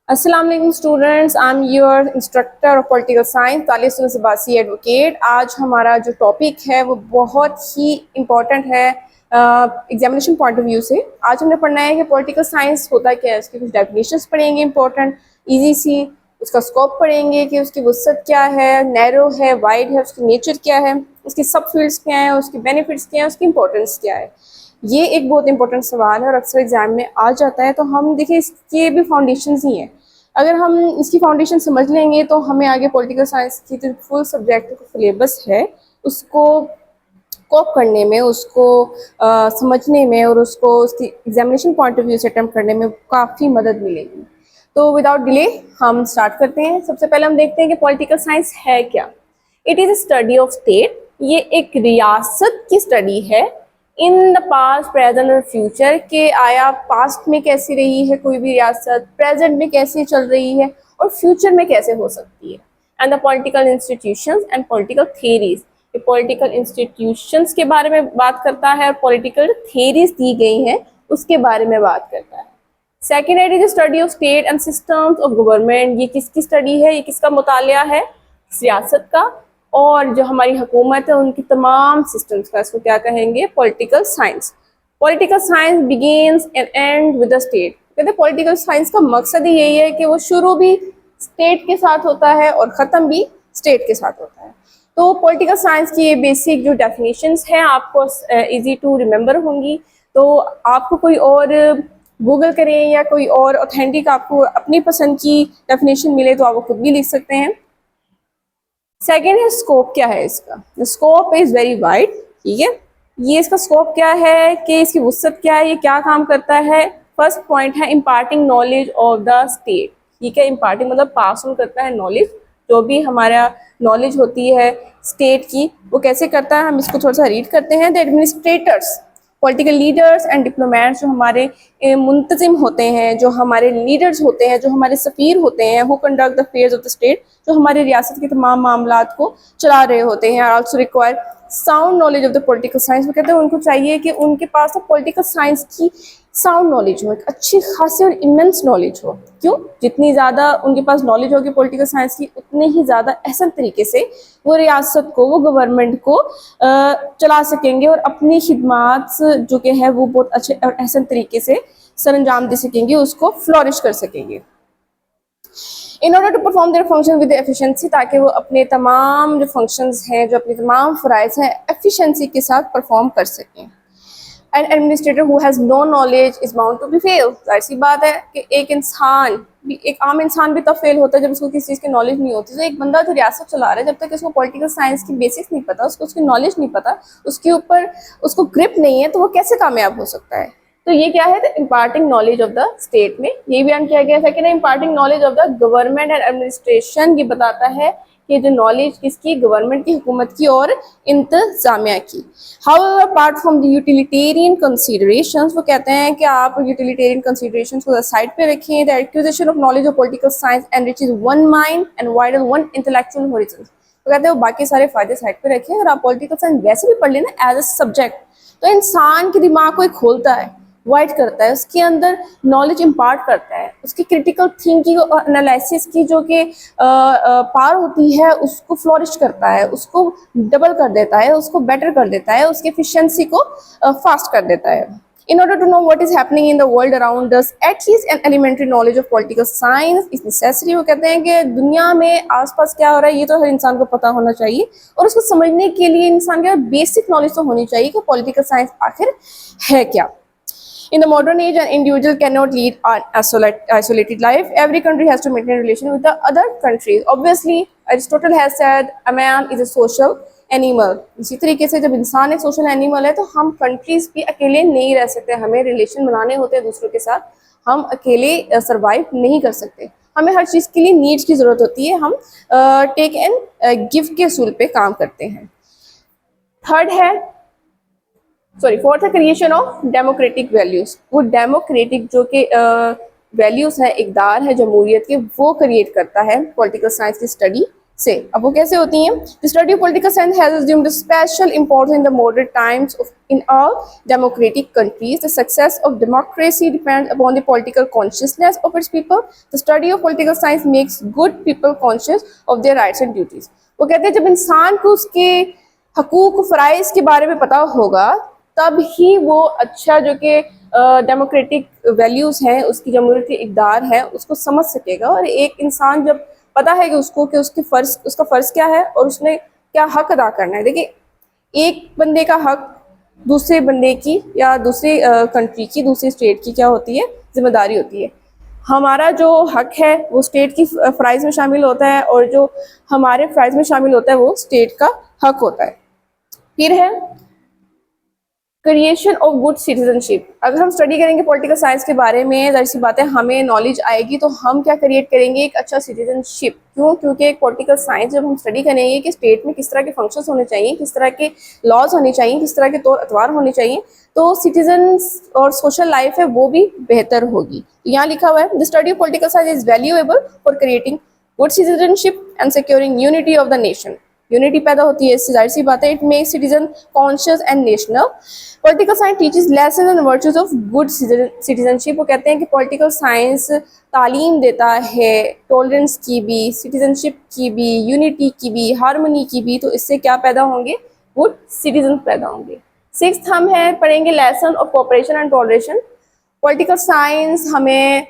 अस्सलाम वालेकुम students, I am your instructor of political science Talisul Sabasi advocate. आज हमारा जो टॉपिक है वो बहुत ही इम्पॉर्टेंट है एग्जामिनेशन पॉइंट ऑफ व्यू से। आज हमने पढ़ना है कि पॉलिटिकल साइंस होता क्या है, उसकी कुछ डेफिनेशंस पढ़ेंगे इंपॉर्टेंट ईजी सी, उसका स्कोप पढ़ेंगे कि उसकी वसअत क्या है, नैरो है, वाइड है, उसकी नेचर क्या है, उसकी सब फील्ड्स क्या है, उसके बेनिफिट्स क्या है, उसकी इंपॉर्टेंस क्या है। ये एक बहुत इंपॉर्टेंट सवाल है और अक्सर एग्जाम में आ जाता है। तो हम देखिए इसके भी फाउंडेशंस ही हैं। अगर हम इसकी फाउंडेशन समझ लेंगे तो हमें आगे पॉलिटिकल साइंस की जो फुल सब्जेक्ट का सिलेबस है उसको कोप करने में, उसको समझने में और उसको उसकी एग्जामिनेशन पॉइंट ऑफ व्यू से अटेम्प्ट करने में काफ़ी मदद मिलेगी। तो विदाउट डिले हम स्टार्ट करते हैं। सबसे पहले हम देखते हैं कि पॉलिटिकल साइंस है क्या। It is a study of state. ये एक रियासत की स्टडी है। इन द पास्ट, प्रेजेंट और फ्यूचर के आया पास्ट में कैसी रही है कोई भी रियासत, प्रेजेंट में कैसे चल रही है और फ्यूचर में कैसे हो सकती है। And the political institutions and political theories. ये पॉलिटिकल इंस्टीट्यूशंस के बारे में बात करता है और पॉलिटिकल थियरीज दी गई हैं उसके बारे में बात करता है। सेकेंड है is study of state and systems of government. ये किसकी स्टडी है, ये किसका मुतालिया है, सियासत का और जो हमारी हुकूमत है उनकी तमाम सिस्टम्स का। इसको क्या कहेंगे, political science. Political science begins and and with the state. कहते हैं पॉलिटिकल साइंस का मकसद ही यही है कि वो शुरू भी स्टेट के साथ होता है और ख़त्म भी स्टेट के साथ होता है। तो पॉलिटिकल साइंस की ये बेसिक जो डेफिनेशंस हैं आपको इजी टू रिमेंबर होंगी। तो आपको कोई और गूगल करें या कोई और ऑथेंटिक आपको अपनी पसंद की डेफिनेशन मिले तो आप वो खुद भी लिख सकते हैं। सेकेंड है स्कोप। क्या है इसका, स्कोप इज वेरी वाइड। ठीक है, ये इसका स्कोप क्या है कि इसकी वसअत क्या है, ये क्या काम करता है। फर्स्ट पॉइंट है imparting knowledge of the state. ठीक है, इम्पार्टिंग मतलब पास ऑन करता है नॉलेज। जो भी हमारा नॉलेज होती है स्टेट की वो कैसे करता है, हम इसको थोड़ा सा रीड करते हैं। The administrators, political leaders and diplomats, जो हमारे मुंतजिम होते हैं, जो हमारे लीडर्स होते हैं, जो हमारे सफ़ीर होते हैं, who conduct the affairs of the state, जो हमारे रियासत के तमाम मामलात को चला रहे होते हैं। Also require sound knowledge of the political science. वो कहते हैं उनको चाहिए कि उनके पास पॉलिटिकल साइंस की साउंड नॉलेज हो, एक अच्छी खासी और इमेंस नॉलेज हो। क्यों, जितनी ज़्यादा उनके पास नॉलेज होगी पॉलिटिकल साइंस की उतने ही ज़्यादा अहसन तरीके से वो रियासत को, वो गवर्नमेंट को चला सकेंगे और अपनी खिदमात जो कि है वो बहुत अच्छे और अहसन तरीके से सरअंजाम दे सकेंगे, उसको फ्लोरिश कर सकेंगे। In order to perform their function with efficiency, ताकि वो अपने तमाम जो फंक्शंस हैं, जो अपने तमाम फ़राइज़ हैं, एफिशिएंसी के साथ परफॉर्म कर सकें। An administrator who has no knowledge is bound to be fail. जाहिर सी बात है कि एक इंसान भी, एक आम इंसान भी तब फेल होता है जब उसको किसी चीज़ की नॉलेज नहीं होती। तो एक बंदा जो रियासत चला रहा है, जब तक उसको पॉलिटिकल साइंस की बेसिक्स नहीं पता, उसको उसकी नॉलेज नहीं पता, उसके ऊपर उसको ग्रिप नहीं है, तो वो कैसे कामयाब हो सकता है। तो ये क्या है, imparting knowledge of the state में ये बयान किया गया है कि imparting knowledge of the government and administration. ये बताता है कि जो नॉलेज किसकी, गवर्नमेंट की, हुकूमत की और इंतजामिया की। However apart from the utilitarian considerations, वो कहते हैं कि आप यूटिलिटेरियन कंसीडरेशंस को साइड पे रखें। The acquisition of knowledge of political science enriches one mind and widen one intellectual horizon. तो कहते हैं वो बाकी सारे फायदे साइड पे रखें और आप पॉलिटिकल साइंस वैसे भी पढ़ लेना एज अ सब्जेक्ट, तो इंसान के दिमाग को एक खोलता है, वाइड करता है, उसके अंदर नॉलेज इम्पार्ट करता है, उसकी क्रिटिकल थिंकिंग और एनालिसिस की जो कि पार होती है उसको फ्लोरिश करता है, उसको डबल कर देता है, उसको बेटर कर देता है, उसकी एफिशिएंसी को फास्ट कर देता है। In order to know what is happening in the world around us, at least an elementary knowledge of political science is necessary। वो कहते हैं कि दुनिया में आसपास क्या हो रहा है ये तो हर इंसान को पता होना चाहिए और उसको समझने के लिए इंसान के बेसिक नॉलेज तो होनी चाहिए कि पॉलिटिकल साइंस आखिर है क्या। In the modern age, an individual cannot lead an isolated life. Every country has to maintain relation with the other countries. Obviously, Aristotle has said a man is a social animal. इसी तरीके से जब इंसान एक social animal है तो हम countries भी अकेले नहीं रह सकते, हमें रिलेशन बनाने होते हैं दूसरों के साथ, हम अकेले सरवाइव नहीं कर सकते, हमें हर चीज़ के लिए नीड्स की ज़रूरत होती है। हम टेक एंड गिव के असूल पे काम करते हैं। थर्ड है फोर्थ है क्रिएशन ऑफ डेमोक्रेटिक वैल्यूज। वो डेमोक्रेटिक जो कि वैल्यूज है, इकदार है जमहूरियत के, वो क्रिएट करता है पॉलिटिकल साइंस की स्टडी। से। अब वो कैसे होती हैं? The study of political science has assumed a special importance in the modern times of in all democratic countries. The success of democracy depends upon the political consciousness of its people. The study of political science makes good people conscious of their rights and duties. वो कहते हैं जब इंसान को उसके हकूक फ़राइज़ के बारे में पता होगा तब ही वो अच्छा जो कि डेमोक्रेटिक वैल्यूज़ हैं, उसकी जमहूरियती इक़दार है, उसको समझ सकेगा। और एक इंसान जब पता है कि उसको कि उसका फ़र्ज़ क्या है और उसने क्या हक अदा करना है। देखिए, एक बंदे का हक दूसरे बंदे की या दूसरी कंट्री की, दूसरी स्टेट की क्या होती है? ज़िम्मेदारी होती है। हमारा जो हक है वो स्टेट की फ़राइज़ में शामिल होता है और जो हमारे फ़राइज़ में शामिल होता है वो स्टेट का हक होता है। फिर है क्रिएशन ऑफ गुड सिटीजनशिप। अगर हम स्टडी करेंगे पॉलिटिकल साइंस के बारे में, जाहिर सी बात है हमें नॉलेज आएगी तो हम क्या क्रिएट करेंगे? एक अच्छा सिटीजनशिप। क्यों? क्योंकि एक पॉलिटिकल साइंस जब हम स्टडी करेंगे कि स्टेट में किस तरह के फंक्शंस होने चाहिए, किस तरह के लॉज होने चाहिए, किस तरह के तौर अतवार होने चाहिए, तो सिटीजन्स और सोशल लाइफ है वो भी बेहतर होगी। तो यहाँ लिखा हुआ है the study of political science is valuable for creating good citizenship and securing unity of the nation. Unity पैदा होती है इससे, जाहिर सी बात है। It makes citizen conscious and national. Political science teaches lesson and virtues of good citizenship. वो कहते हैं कि पॉलिटिकल साइंस तालीम देता है टॉलरेंस की भी, सिटीजनशिप की भी, यूनिटी की भी, हारमोनी की भी। तो इससे क्या पैदा होंगे? गुड सिटीजन पैदा होंगे। सिक्स्थ हम है पढ़ेंगे lesson of cooperation and toleration. Political science हमें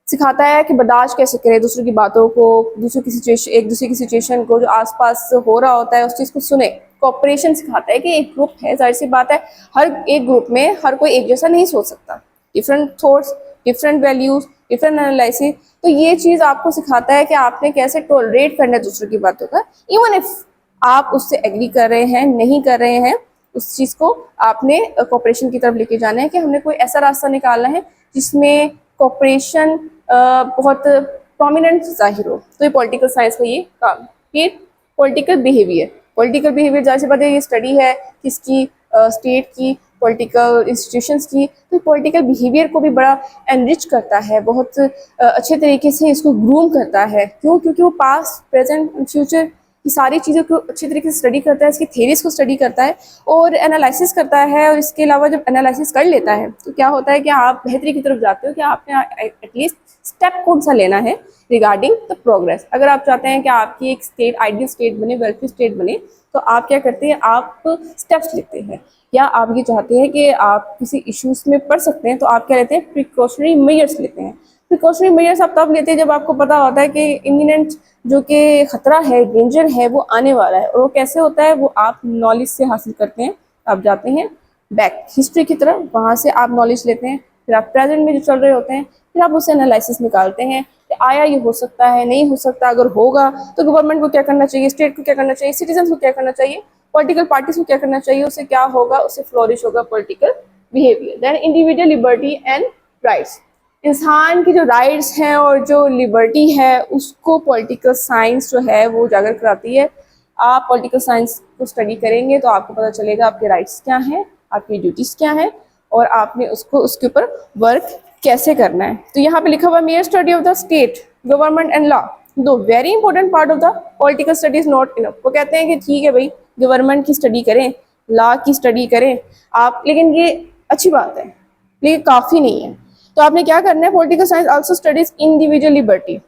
सिखाता है कि बर्दाश्त कैसे करें दूसरों की बातों को, दूसरों की सिचुएशन, एक दूसरे की सिचुएशन को, जो आसपास हो रहा होता है उस चीज़ को सुने। कोऑपरेशन सिखाता है कि एक ग्रुप है, जाहिर सी बात है हर एक ग्रुप में हर कोई एक जैसा नहीं सोच सकता, different thoughts, different values, different analysis. तो ये चीज़ आपको सिखाता है कि आपने कैसे टॉलरेट करना है दूसरों की बातों का, इवन इफ आप उससे एग्री कर रहे हैं, नहीं कर रहे हैं, उस चीज़ को आपने कोऑपरेशन की तरफ लेके जाना है कि हमने कोई ऐसा रास्ता निकालना है जिसमें कोऑपरेशन बहुत प्रोमिनेंट जाहिर हो। तो ये पॉलिटिकल साइंस का ये काम। फिर पॉलिटिकल बिहेवियर। पॉलिटिकल बिहेवियर जाहिर सी बात है ये स्टडी है किसकी? स्टेट की, पॉलिटिकल इंस्टीट्यूशंस की। तो पॉलिटिकल बिहेवियर को भी बड़ा एनरिच करता है, बहुत अच्छे तरीके से इसको ग्रूम करता है। क्यों? क्योंकि वो पास्ट, प्रेजेंट एंड फ्यूचर की सारी चीज़ों को अच्छी तरीके से स्टडी करता है, इसकी थेरीज को स्टडी करता है और एनालिसिस करता है। और इसके अलावा जब एनालिसिस कर लेता है तो क्या होता है कि आप बेहतरी की तरफ जाते हो कि आपने एटलीस्ट स्टेप कौन सा लेना है रिगार्डिंग द प्रोग्रेस। अगर आप चाहते हैं कि आपकी एक स्टेट आइडियल स्टेट बने, वेल्थी स्टेट बने, तो आप क्या करते हैं? आप स्टेप्स लेते हैं। या आप ये चाहते हैं कि आप किसी इश्यूज़ में पढ़ सकते हैं तो आप क्या लेते हैं? प्रिकॉशनरी मेजर्स लेते हैं। प्रिकॉशनरी मेजर्स आप तब लेते हैं जब आपको पता होता है कि इमिनेंट जो कि ख़तरा है, डेंजर है, वो आने वाला है। और वो कैसे होता है? वो आप नॉलेज से हासिल करते हैं। आप जाते हैं बैक हिस्ट्री की तरफ, वहाँ से आप नॉलेज लेते हैं। फिर आप प्रेजेंट में जो चल रहे होते हैं फिर आप उससे एनालिसिस निकालते हैं कि आया ये हो सकता है, नहीं हो सकता, अगर होगा तो गवर्नमेंट को क्या करना चाहिए, स्टेट को क्या करना चाहिए, सिटीजन को क्या करना चाहिए, पॉलिटिकल पार्टीज को क्या करना चाहिए, उससे क्या होगा? उससे फ्लोरिश होगा political behaviour. Then individual liberty and rights. इंसान की जो राइट्स हैं और जो लिबर्टी है उसको पॉलिटिकल साइंस जो है वो उजागर कराती है। आप पॉलिटिकल साइंस को स्टडी करेंगे तो आपको पता चलेगा आपके राइट्स क्या हैं, आपकी ड्यूटीज़ क्या हैं और आपने उसके ऊपर वर्क कैसे करना है। तो यहाँ पे लिखा हुआ mere study of the state, government and law, दो very important part of the political study is not enough. वो कहते हैं कि ठीक है भाई, गवर्नमेंट की स्टडी करें, लॉ की स्टडी करें आप, लेकिन ये अच्छी बात है लेकिन काफ़ी नहीं है। तो आपने क्या करना है? Political science also studies individual liberty.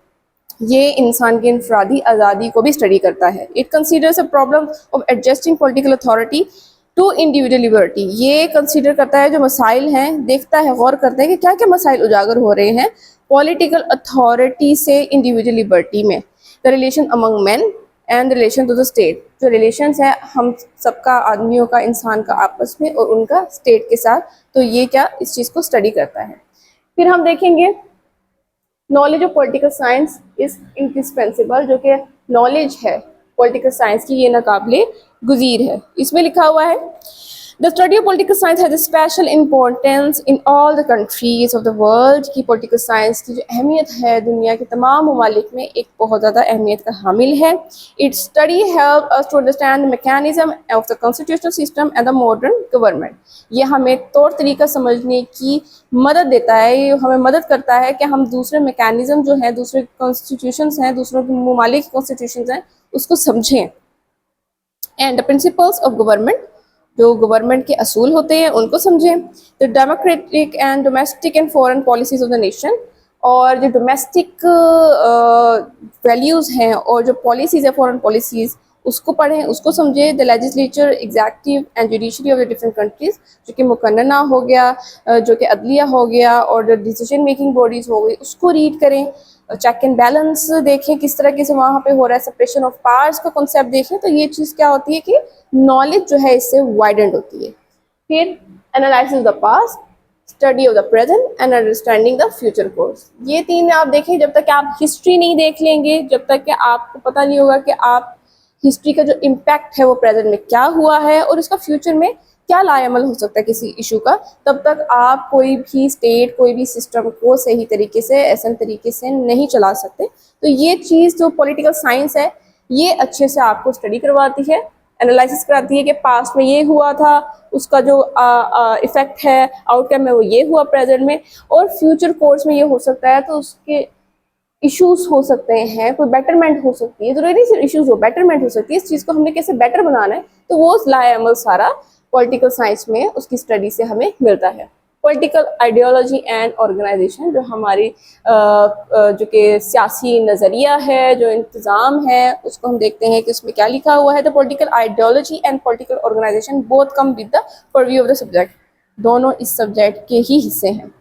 ये इंसान की इंफरादी आज़ादी को भी स्टडी करता है। It considers a problem of adjusting political authority to individual liberty. ये कंसीडर करता है जो मसाइल हैं, देखता है, गौर करता है कि क्या क्या मसाइल उजागर हो रहे हैं पॉलिटिकल अथॉरिटी से इंडिविजुअल लिबर्टी में। The relation among man and relation to the state. जो रिलेशंस है हम सबका, आदमियों का, इंसान का आपस में और उनका स्टेट के साथ, तो ये क्या इस चीज़ को स्टडी करता है। फिर हम देखेंगे knowledge of political science is indispensable. जो कि नॉलेज है पॉलिटिकल साइंस की ये नाकाबिले गुज़ीर है। इसमें लिखा हुआ है The study of political science has a special importance in all the countries of the world कि political science की जो अहमियत है दुनिया के तमाम ममालिक में एक बहुत ज़्यादा अहमियत का हामिल है. Its study help us to understand the mechanism of the constitutional system and the modern government. ये हमें तौर तरीका समझने की मदद देता है, ये हमें मदद करता है कि हम दूसरे मैकेनिज्म जो है, दूसरे कॉन्स्टिट्यूशंस हैं, दूसरों के ममालिक कॉन्स्टिट्यूशंस हैं, उसको समझें. And the principles of government, जो गवर्नमेंट के असूल होते हैं उनको समझें. The democratic and domestic and foreign policies of the nation, और जो डोमेस्टिक वैल्यूज़ हैं और जो पॉलिसीज़ है फॉरेन पॉलिसीज़ उसको पढ़ें, उसको समझें. The legislature, executive and judiciary of the different countries, जो कि मुकन्नना हो गया, जो कि अदलिया हो गया, और जो डिसीजन मेकिंग बॉडीज़ हो गई उसको रीड करें. चेक एंड बैलेंस देखें किस तरह से वहाँ पे हो रहा है, सेपरेशन ऑफ पावर्स का कॉन्सेप्ट देखें. तो ये चीज़ क्या होती है कि नॉलेज जो है इससे वाइडेंड होती है. फिर analysis the past, study of the present and understanding the future course. ये तीन आप देखें. जब तक आप हिस्ट्री नहीं देख लेंगे, जब तक कि आपको पता नहीं होगा कि आप हिस्ट्री का जो इम्पैक्ट है वो प्रेजेंट में क्या हुआ है और उसका फ्यूचर में क्या लाएमल हो सकता है किसी इशू का, तब तक आप कोई भी स्टेट, कोई भी सिस्टम को सही तरीके से, ऐसा तरीके से नहीं चला सकते. तो ये चीज़ जो पॉलिटिकल साइंस है ये अच्छे से आपको स्टडी करवाती है, एनालिसिस कराती है कि पास्ट में ये हुआ था, उसका जो इफ़ेक्ट है, आउटकम है वो ये हुआ प्रेजेंट में, और फ्यूचर कोर्स में ये हो सकता है. तो उसके इश्यूज हो सकते हैं, कोई बेटरमेंट हो सकती है, जरूरी नहीं सिर्फ इश्यूज हो, बेटरमेंट हो सकती है. इस चीज़ को हमने कैसे बेटर बनाना है, तो वो लाएमल सारा पॉलिटिकल साइंस में उसकी स्टडी से हमें मिलता है. पॉलिटिकल आइडियोलॉजी एंड ऑर्गेनाइजेशन, जो हमारी जो कि सियासी नज़रिया है, जो इंतज़ाम है, उसको हम देखते हैं कि उसमें क्या लिखा हुआ है. The political ideology and political organisation both come with the purview of the subject. दोनों इस सब्जेक्ट के ही हिस्से हैं.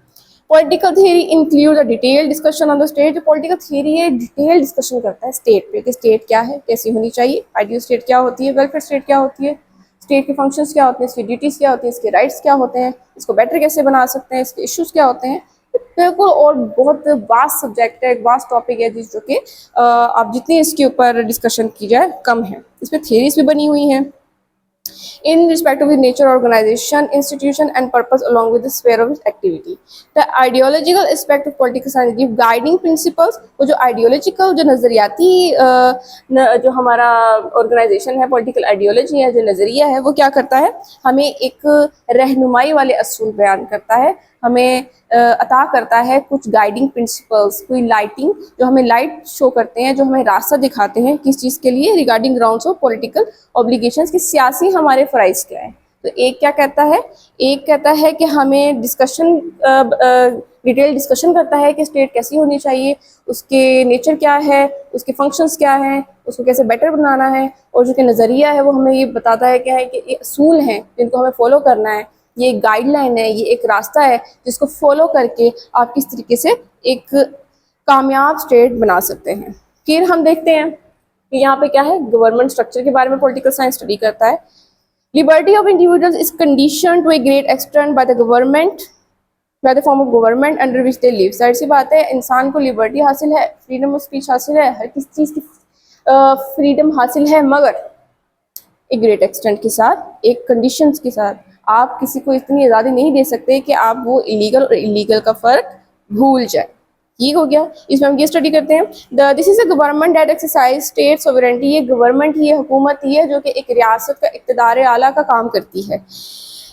Political theory include the detail discussion on the state. जो पॉलिटिकल थियरी है डिटेल डिस्कशन करता है स्टेट पे कि स्टेट क्या है, कैसी होनी चाहिए, आइडियल स्टेट क्या होती है, वेलफेयर स्टेट क्या होती है, स्टेट के फंक्शंस क्या होते हैं, इसकी ड्यूटीज़ क्या होती हैं, इसके राइट्स क्या होते हैं, इसको बेटर कैसे बना सकते हैं, इसके इश्यूज़ क्या होते हैं. बिल्कुल, और बहुत वास्ट सब्जेक्ट है, एक वास्ट टॉपिक है जो कि आप जितनी इसके ऊपर डिस्कशन की जाए कम है. इसमें थियरीज भी बनी हुई हैं in respect of the nature, organization, institution and purpose along with the sphere of its activity. The ideological aspect of political science give guiding principles. वो जो ideological, जो नज़रियाती जो हमारा organization है, political ideology है, जो नज़रिया है, वो क्या करता है, हमें एक रहनुमाई वाले असूल बयान करता है, हमें अता करता है कुछ गाइडिंग प्रिंसिपल्स, कोई लाइटिंग जो हमें लाइट शो करते हैं, जो हमें रास्ता दिखाते हैं किस चीज़ के लिए, regarding grounds of political obligations, कि सियासी हमारे फ़राइज़ क्या है. तो एक क्या कहता है, एक कहता है कि हमें डिस्कशन, डिटेल डिस्कशन करता है कि स्टेट कैसी होनी चाहिए, उसके नेचर क्या है, उसके फंक्शंस क्या हैं, उसको कैसे बेटर बनाना है, और जो कि नज़रिया है वो हमें ये बताता है क्या है कि ये असूल हैं जिनको हमें फॉलो करना है, ये एक गाइडलाइन है, ये एक रास्ता है जिसको फॉलो करके आप किस तरीके से एक कामयाब स्टेट बना सकते हैं. फिर हम देखते हैं कि यहाँ पे क्या है, गवर्नमेंट स्ट्रक्चर के बारे में पॉलिटिकल साइंस स्टडी करता है. Liberty of individuals is condition to a great extent by the government, by the form of government under which they live. जाहिर सी बात है, इंसान को लिबर्टी हासिल है, फ्रीडम ऑफ स्पीच हासिल है, हर किसी चीज़ की फ्रीडम हासिल है, मगर एक ग्रेट एक्सटेंट के साथ, एक कंडीशंस के साथ. आप किसी को इतनी आज़ादी नहीं दे सकते कि आप वो इलीगल और इलीगल का फ़र्क भूल जाए. ठीक हो गया. इसमें हम ये स्टडी करते हैं, this is a government that exercise state sovereignty. ये गवर्नमेंट ही है, हुकूमत ही है जो कि एक रियासत का इक़्तिदार आला का काम करती है.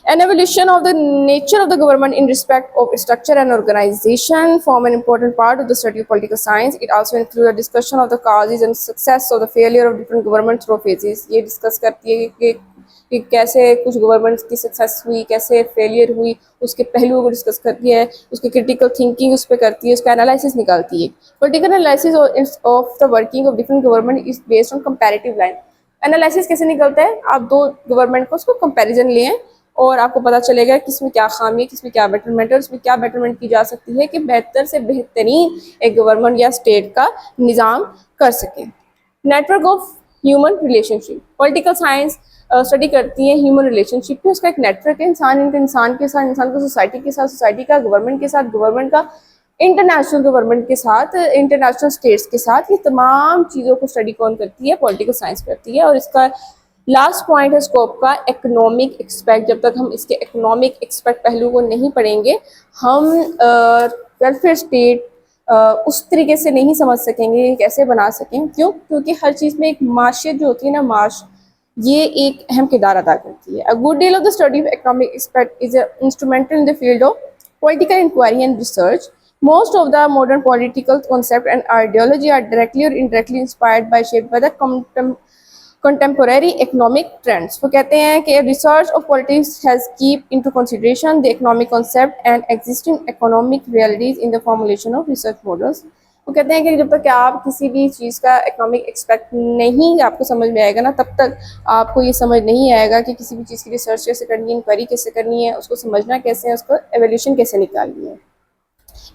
An evolution of the nature of the government in respect of its structure and organization form an important part of the study of political science. It also includes a discussion of the causes and success of the failure of different governments through phases. ये discuss करती है कि कैसे कुछ governments की success हुई, कैसे failure हुई, उसके पहलुओं को डिस्कस करती है, उसकी क्रिटिकल थिंकिंग उस पर करती है, उसका एनालिसिस निकालती है. Political analysis of the working of different government is based on comparative line. Analysis कैसे निकलता है, आप दो गवर्नमेंट को उसको कंपैरिजन लें और आपको पता चलेगा किस में क्या खामी है, किस में क्या बेटरमेंट है, उसमें क्या बेटरमेंट की जा सकती है कि बेहतर से बेहतरीन एक गवर्नमेंट या स्टेट का निज़ाम कर सकें. Network of human relationship, political science study करती है ह्यूमन रिलेशनशिप पे. उसका एक नेटवर्क है, इंसान के साथ, इंसान का सोसाइटी के साथ, सोसाइटी का गवर्नमेंट के साथ, गवर्नमेंट का इंटरनेशनल गवर्नमेंट के साथ, इंटरनेशनल स्टेट्स के साथ. ये तमाम चीज़ों को स्टडी कौन करती है, पॉलिटिकल साइंस करती है. और इसका लास्ट पॉइंट है स्कोप का इकोनॉमिक एक्सपेक्ट। जब तक हम इसके इकोनॉमिक एक्सपेक्ट पहलू को नहीं पढ़ेंगे, हम वेलफेयर स्टेट उस तरीके से नहीं समझ सकेंगे कि कैसे बना सकें। क्यों? क्योंकि हर चीज़ में एक माशियत जो होती है ना, माश, ये एक अहम किरदार अदा करती है। A good deal of the study of economic expect is instrumental in the field of political inquiry and research. Most of the modern political concept and ideology are directly or indirectly inspired by, shaped by the contemporary economic trends. वो कहते हैं कि research of politics has keep into consideration the economic concept and existing economic realities in the formulation of research models. वो कहते हैं कि जब तक आप किसी भी चीज़ का इकोनॉमिक एक्सपेक्ट नहीं आपको समझ में आएगा ना, तब तक आपको ये समझ नहीं आएगा कि किसी भी चीज़ की रिसर्च कैसे करनी है, इंक्वायरी कैसे करनी है, उसको समझना कैसे है, उसको एवोल्यूशन कैसे निकालनी है।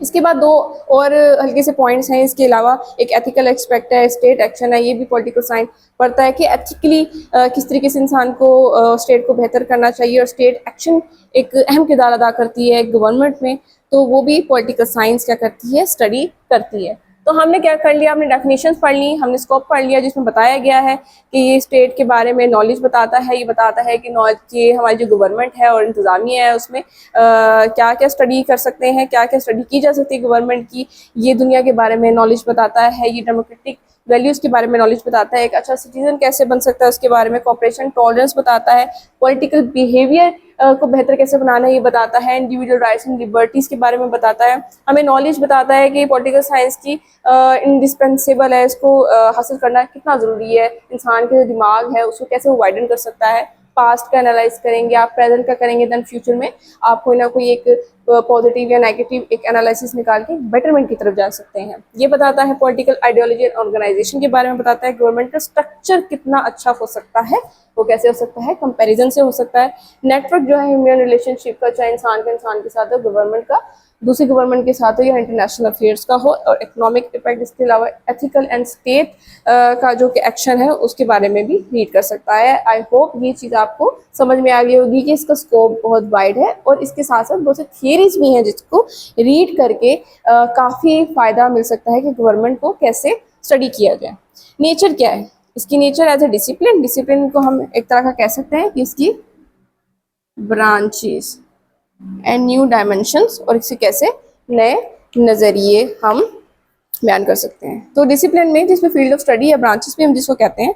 इसके बाद दो और हल्के से पॉइंट्स हैं इसके अलावा। एक एथिकल एक्सपेक्ट है, स्टेट एक्शन है। ये भी पॉलिटिकल साइंस पढ़ता है कि एथिकली किस तरीके से इंसान को स्टेट को बेहतर करना चाहिए, और स्टेट एक्शन एक अहम किरदार अदा करती है गवर्नमेंट में। तो वो भी पॉलिटिकल साइंस क्या करती है, स्टडी करती है। तो हमने क्या कर लिया, हमने डेफिनेशंस पढ़ ली, हमने स्कोप पढ़ लिया जिसमें बताया गया है कि ये स्टेट के बारे में नॉलेज बताता है। ये बताता है कि नॉलेज की हमारी जो गवर्नमेंट है और इंतज़ामिया है उसमें क्या क्या स्टडी कर सकते हैं, क्या क्या स्टडी की जा सकती है गवर्नमेंट की। ये दुनिया के बारे में नॉलेज बताता है, ये डेमोक्रेटिक वैल्यूज़ के बारे में नॉलेज बताता है, एक अच्छा सिटीजन कैसे बन सकता है उसके बारे में, कॉपरेशन टॉलरेंस बताता है, पॉलिटिकल बिहेवियर को बेहतर कैसे बनाना है ये बताता है, इंडिविजुअल राइट्स एंड लिबर्टीज़ के बारे में बताता है। हमें नॉलेज बताता है कि पॉलिटिकल साइंस की इंडिस्पेंसेबल है, इसको हासिल करना कितना ज़रूरी है। इंसान के जो दिमाग है उसको कैसे वो वाइडन कर सकता है। पास्ट का एनालाइज करेंगे आप, प्रेजेंट का करेंगे, देन फ्यूचर में आप कोई ना कोई एक पॉजिटिव या नेगेटिव एक एनालिसिस निकाल के बेटरमेंट की तरफ जा सकते हैं। ये बताता है पॉलिटिकल आइडियोलॉजी एंड ऑर्गेनाइजेशन के बारे में बताता है। गवर्नमेंट का स्ट्रक्चर कितना अच्छा हो सकता है, वो कैसे हो सकता है, कंपैरिजन से हो सकता है। नेटवर्क जो है ह्यूमन रिलेशनशिप का, चाहे इंसान के साथ हो, गवर्नमेंट का दूसरी गवर्नमेंट के साथ हो, या इंटरनेशनल अफेयर्स का हो। और इकोनॉमिक इम्पैक्ट, इसके अलावा एथिकल एंड स्टेट का जो कि एक्शन है उसके बारे में भी रीड कर सकता है। आई होप ये चीज़ आपको समझ में आ गई होगी कि इसका स्कोप बहुत वाइड है, और इसके साथ साथ बहुत से थियरीज भी हैं जिसको रीड करके काफ़ी फ़ायदा मिल सकता है कि गवर्नमेंट को कैसे स्टडी किया जाए। नेचर क्या है इसकी? Nature as a discipline, discipline को हम एक तरह का कह सकते हैं कि इसकी ब्रांचेस एंड न्यू डायमेंशंस, और इसे कैसे नए नज़रिए हम बयान कर सकते हैं। तो डिसिप्लिन में जिसमें फील्ड ऑफ स्टडी या ब्रांचेस भी हम जिसको कहते हैं।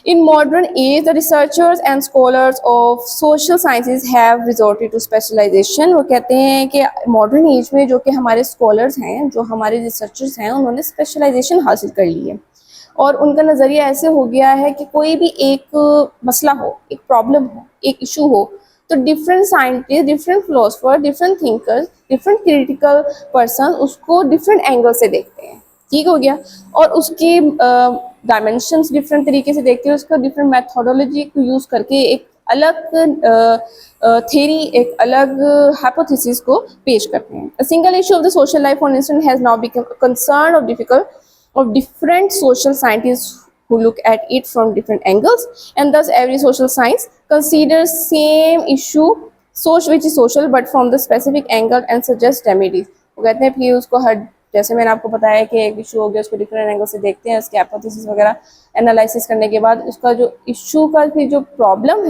In modern age the researchers and scholars of social sciences have resorted to specialization. वो कहते हैं कि मॉडर्न एज में जो कि हमारे स्कॉलर्स हैं, जो हमारे रिसर्चर्स हैं, उन्होंने स्पेशलाइजेशन हासिल कर ली है, और उनका नज़रिया ऐसे हो गया है कि कोई भी एक मसला हो, एक प्रॉब्लम हो, एक इशू हो, तो different scientist, different philosopher, different thinkers, different critical person उसको डिफरेंट एंगल से देखते हैं। ठीक हो गया? और उसके डायमेंशंस डिफरेंट तरीके से देखते हैं, उसका डिफरेंट मैथोडोलॉजी को यूज़ करके एक अलग थ्योरी, एक अलग हाइपोथेसिस को पेश करते हैं। A single issue of the social life for instance has now become a concern of difficult of different social scientists who look at it from different angles, and thus every social science considers same issue which is social but from the specific angle and suggests remedies। वो कहते हैं फिर उसको हर, जैसे मैंने आपको बताया कि एक इशू हो गया उसको डिफरेंट एंगल से देखते हैं, उसके हाइपोथेसिस वगैरह एनालिसिस करने के बाद उसका जो इशू का फिर जो प्रॉब्लम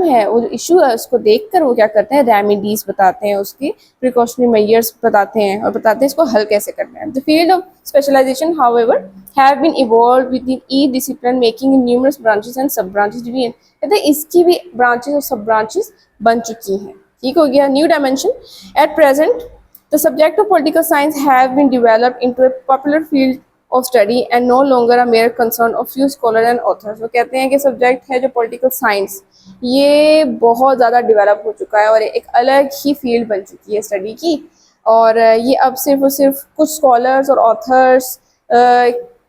है, वो जो इशू है उसको देखकर वो क्या करते हैं, रेमेडीज बताते हैं, उसकी प्रिकॉशनरी मेजर्स बताते हैं, और बताते हैं इसको हल कैसे करना है। The field of specialization however have been evolved with in each discipline making numerous branches and sub branches division. कहते हैं इसकी भी ब्रांचेस और सब ब्रांचेस बन चुकी हैं। ठीक हो गया? New dimension at present the subject of political science have been developed into a popular field of study and no longer a mere concern of few scholars and authors। वो कहते हैं कि सब्जेक्ट है जो पॉलिटिकल साइंस, ये बहुत ज़्यादा develop हो चुका है और एक अलग ही फील्ड बन चुकी है स्टडी की, और ये अब सिर्फ और सिर्फ कुछ स्कॉलर्स और ऑथर्स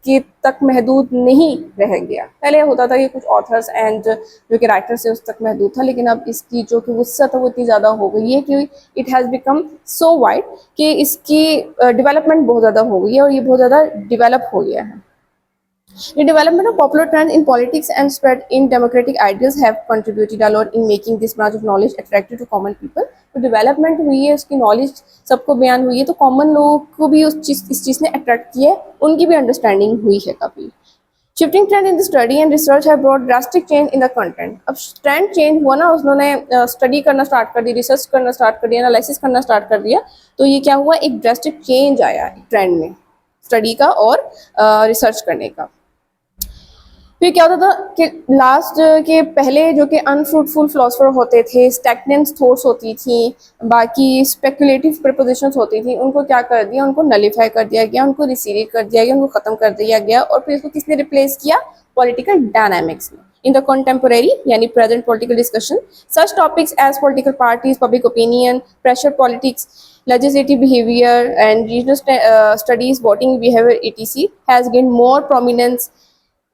के तक महदूद नहीं रह गया। पहले होता था कि कुछ ऑथर्स एंड जो कि राइटर्स है उस तक महदूद था, लेकिन अब इसकी जो कि वुसअत है वो इतनी ज़्यादा हो गई है कि it has become so wide कि इसकी डेवलपमेंट बहुत ज़्यादा हो गई है, और ये बहुत ज़्यादा डेवलप हो गया है। The development of popular trends in politics and spread in democratic ideals have contributed a lot in making this branch of knowledge attractive to common people। तो डेवलपमेंट हुई है, उसकी नॉलेज सबको बयान हुई है, तो कॉमन लोगों को भी इस चीज़ ने अट्रैक्ट किया है, उनकी भी अंडरस्टैंडिंग हुई है काफ़ी। Shifting trend in the study and research है brought drastic change in the content. अब ट्रेंड चेंज हुआ ना, उन्होंने स्टडी करना स्टार्ट कर दी, रिसर्च करना स्टार्ट कर दिया, एनालिसिस करना स्टार्ट कर दिया, तो ये क्या हुआ, एक ड्रास्टिक चेंज आया ट्रेंड में स्टडी का और रिसर्च करने का। फिर क्या होता था कि लास्ट के पहले जो कि अनफ्रूटफुल फिलोसफर होते थे, स्टैग्नेंट थॉट्स होती थी, बाकी स्पेकुलेटिव प्रपोजिशंस होती थी, उनको क्या कर दिया, उनको नलीफाई कर दिया गया, उनको रिसीव कर दिया गया, उनको ख़त्म कर दिया गया। और फिर इसको किसने रिप्लेस किया, पॉलिटिकल डायनामिक्स में। इन द कंटेम्पोरेरी यानी present political discussion such topics as political parties, public opinion, pressure politics, legislative behavior and regional studies, voting behavior, etc. has gained more prominence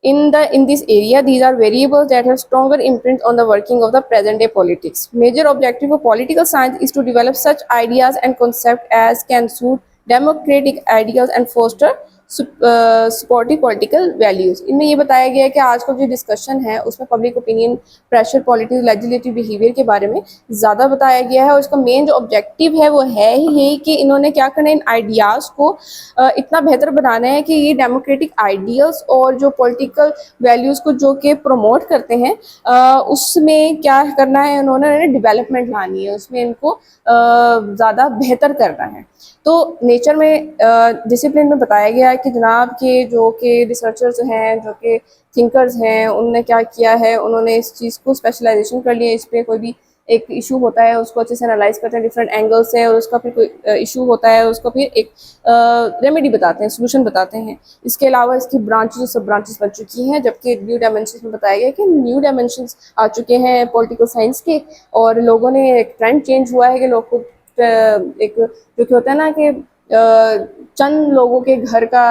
in this area. These are variables that have stronger imprint on the working of the present day politics. Major objective of political science is to develop such ideas and concepts as can suit democratic ideals and foster supportive political values. इनमें ये बताया गया है कि आज का जो discussion है उसमें public opinion, pressure politics, legislative behaviour के बारे में ज़्यादा बताया गया है। और इसका मेन जो ऑब्जेक्टिव है वो है ही कि इन्होंने क्या करना है, इन आइडियाज़ को इतना बेहतर बनाना है कि ये डेमोक्रेटिक आइडियल्स और जो पॉलिटिकल वैल्यूज़ को जो कि प्रमोट करते हैं उसमें क्या करना है, उन्होंने डेवलपमेंट लानी है, उसमें इनको ज़्यादा बेहतर करना है। तो नेचर में डिसिप्लिन में बताया गया है कि जनाब के जो कि रिसर्चर्स हैं, जो कि थिंकर्स हैं, उनने क्या किया है, उन्होंने इस चीज़ को स्पेशलाइजेशन कर लिया। इस पर कोई भी एक इशू होता है उसको अच्छे से एनालाइज करते हैं डिफरेंट एंगल से, और उसका फिर कोई इशू होता है उसको फिर एक रेमेडी बताते हैं, सोल्यूशन बताते हैं। इसके अलावा इसकी ब्रांचेस, सब ब्रांचेस बन चुकी हैं, जबकि न्यू डायमेंशंस में बताया गया कि न्यू डायमेंशंस आ चुके हैं पॉलिटिकल साइंस के। और लोगों ने एक ट्रेंड चेंज हुआ है कि लोग को एक जो कि होता है ना कि चंद लोगों के घर का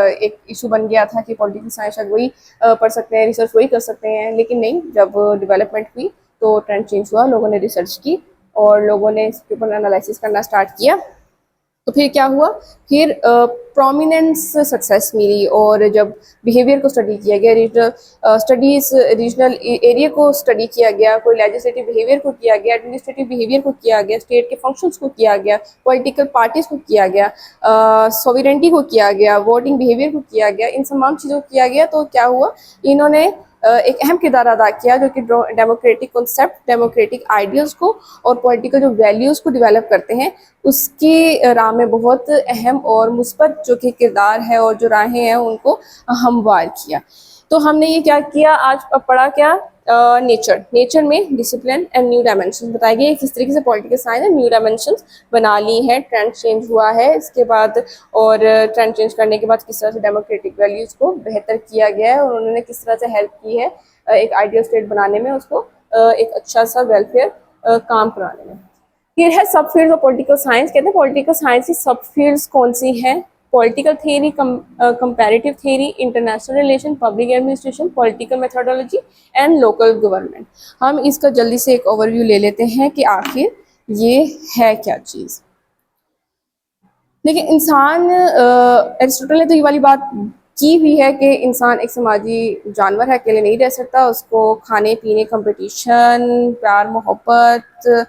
एक इशू बन गया था कि पॉलिटिकल साइंस शायद वही पढ़ सकते हैं, रिसर्च वही कर सकते हैं, लेकिन नहीं, जब डेवलपमेंट हुई तो ट्रेंड चेंज हुआ, लोगों ने रिसर्च की और लोगों ने इसके ऊपर एनालिसिस करना स्टार्ट किया। तो फिर क्या हुआ, फिर प्रोमिनेंस सक्सेस मिली। और जब बिहेवियर को स्टडी किया गया, रीजनल एरिया को स्टडी किया गया, कोई लेजिस्लेटिव बिहेवियर को किया गया, एडमिनिस्ट्रेटिव बिहेवियर को किया गया, स्टेट के फंक्शंस को किया गया, पॉलिटिकल पार्टीज को किया गया, सॉवरेनिटी को किया गया, वोटिंग बिहेवियर को किया गया, इन तमाम चीज़ों को किया गया। तो क्या हुआ, इन्होंने एक अहम किरदार अदा किया जो कि डेमोक्रेटिक कॉन्सेप्ट, डेमोक्रेटिक आइडियल्स को और पॉलिटिकल जो वैल्यूज़ को डेवलप करते हैं उसकी राह में बहुत अहम और मुस्बत जो कि किरदार है और जो राहें हैं उनको हमवार किया। तो हमने ये क्या किया, आज पढ़ा क्या, नेचर में डिसिप्लिन एंड न्यू डायमेंशंस बताए गए, किस तरीके से पॉलिटिकल साइंस ने न्यू डायमेंशंस बना ली हैं, ट्रेंड चेंज हुआ है इसके बाद, और ट्रेंड चेंज करने के बाद किस तरह से डेमोक्रेटिक वैल्यूज़ को बेहतर किया गया है और उन्होंने किस तरह से हेल्प की है एक आइडियल स्टेट बनाने में, उसको एक अच्छा सा वेलफेयर काम कराने में। फिर है सब फील्ड्स ऑफ पॉलिटिकल साइंस। कहते हैं पॉलिटिकल साइंस की सब फील्ड्स कौन सी हैं, political theory, comparative theory, international relation, public administration, political methodology and local government. हम इसका जल्दी से एक ओवरव्यू ले लेते हैं कि आखिर ये है क्या चीज़। लेकिन इंसान, एरिस्टोटल ने तो ये वाली बात की हुई है कि इंसान एक समाजी जानवर है, अकेले नहीं रह सकता, उसको खाने पीने, कंपटीशन, प्यार मोहब्बत,